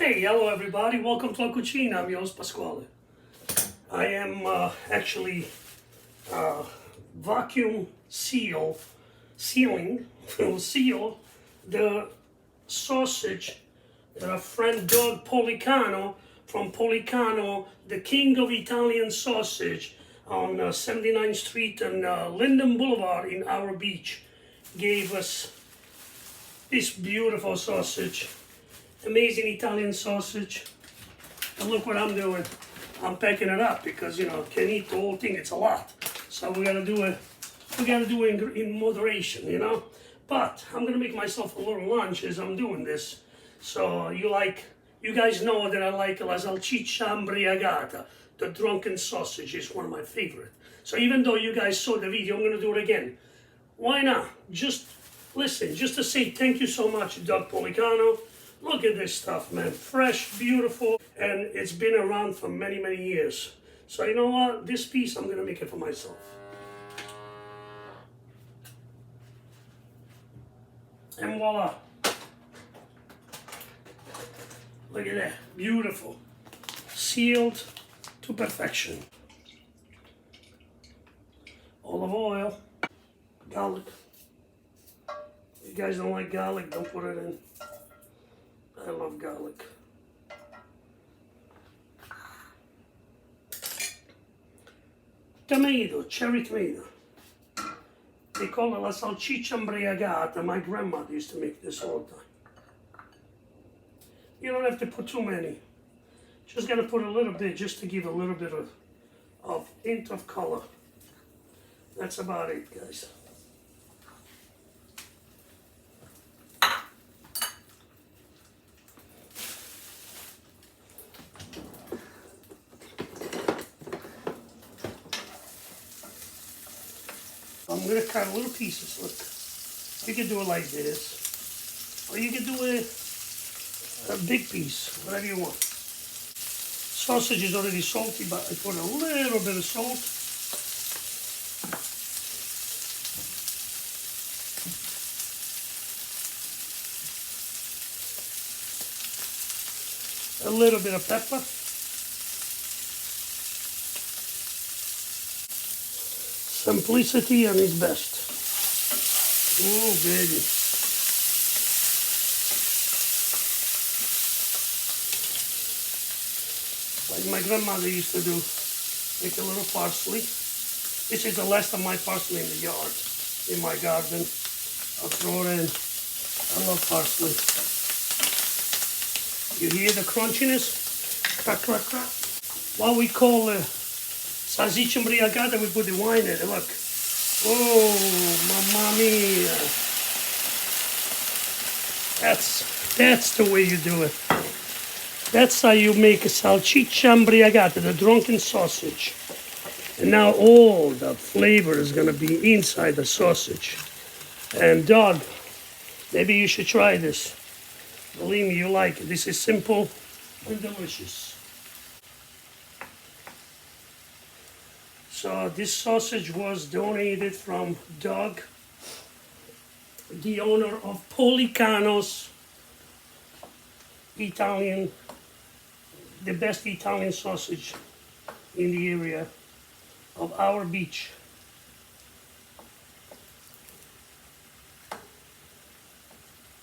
Hey, hello everybody. Welcome to La Cucina. I'm your host Pasquale. I am actually vacuum sealing will seal the sausage that our friend Doug Policano from Policano, the king of Italian sausage, on 79th Street and Linden Boulevard in our beach, gave us this beautiful sausage. Amazing Italian sausage. And look what I'm doing. I'm packing it up because, you know, can't eat the whole thing. It's a lot. So we gotta do it in moderation, you know. But I'm gonna make myself a little lunch as I'm doing this. So you guys know that I like la salsiccia imbriagata. The drunken sausage is one of my favorite. So even though you guys saw the video, I'm gonna do it again. Why not? Just listen, just to say thank you so much, Doug Policano. Look at this stuff, man. Fresh, beautiful, and it's been around for many, many years. So you know what? This piece, I'm gonna make it for myself. And voila. Look at that, beautiful. Sealed to perfection. Olive oil, garlic. If you guys don't like garlic, don't put it in. I love garlic. Tomato, cherry tomato. They call it la salsiccia imbriagata. My grandmother used to make this all the time. You don't have to put too many. Just gotta put a little bit just to give a little bit of hint of color. That's about it, guys. I'm gonna cut little pieces, look. You can do it like this. Or you can do a big piece, whatever you want. Sausage is already salty, but I put a little bit of salt. A little bit of pepper. Simplicity and its best. Oh, baby. Like my grandmother used to do, make a little parsley. This is the last of my parsley in the yard, in my garden. I'll throw it in. I love parsley. You hear the crunchiness? Crack, crack, crack. What we call salsiccia imbriagata, we put the wine in it, look. Oh, mamma mia. That's the way you do it. That's how you make a salsiccia imbriagata, the drunken sausage. And now all the flavor is gonna be inside the sausage. And Doug, maybe you should try this. Believe me, you like it. This is simple and delicious. So this sausage was donated from Doug, the owner of Policano's Italian, the best Italian sausage in the area of our beach.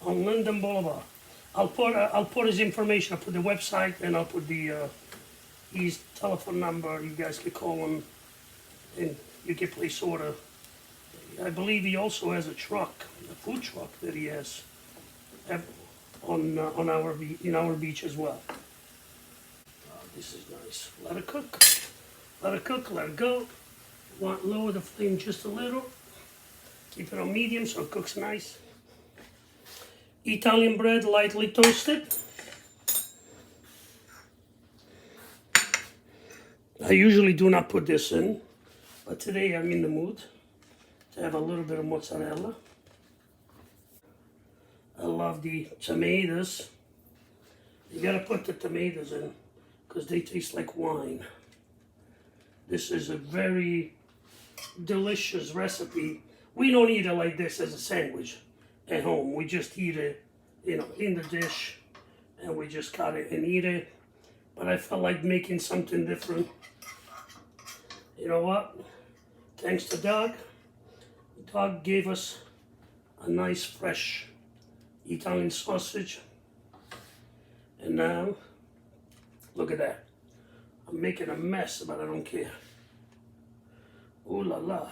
On Linden Boulevard. I'll put his information, I'll put the website, and I'll put his telephone number. You guys can call him and you can place order. I believe he also has a truck, a food truck that he has in our beach as well. This is nice. Let it cook. Let it cook, let it go. Want to lower the flame just a little. Keep it on medium so it cooks nice. Italian bread lightly toasted. I usually do not put this in, but today I'm in the mood to have a little bit of mozzarella. I love the tomatoes. You gotta put the tomatoes in because they taste like wine. This is a very delicious recipe. We don't eat it like this as a sandwich at home. We just eat it, you know, in the dish and we just cut it and eat it. But I felt like making something different. You know what? Thanks to Doug. Doug gave us a nice fresh Italian sausage. And now, look at that. I'm making a mess, but I don't care. Ooh la la.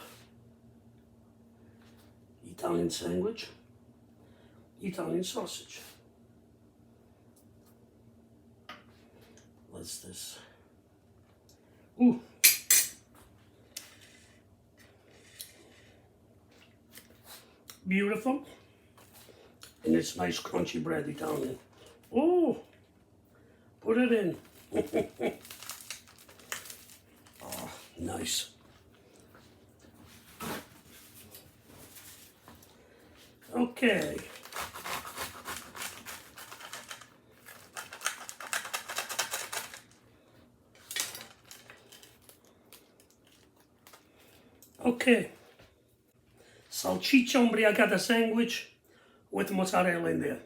Italian sandwich, Italian sausage. What's this? Ooh. Beautiful. And it's nice crunchy bread, Italian. Oh, put it in. Oh, nice. Okay. Okay. Salchicha umbriacata sandwich with mozzarella in there.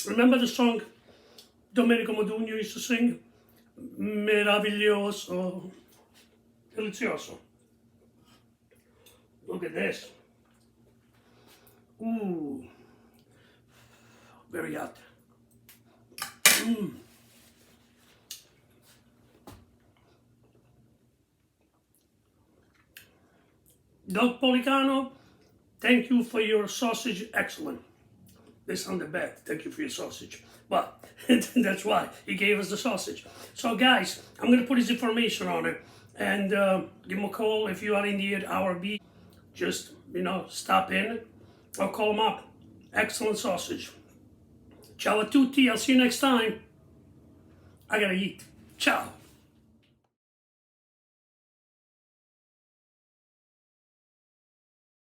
Remember the song Domenico Modugno used to sing? Meraviglioso. Delizioso. Look at this. Ooh. Very hot. Doug Policano, thank you for your sausage. Excellent. This on the back. Thank you for your sausage. But that's why he gave us the sausage. So guys, I'm going to put his information on it. And give him a call if you are in the hour B. Just, stop in or call him up. Excellent sausage. Ciao a tutti. I'll see you next time. I gotta eat. Ciao.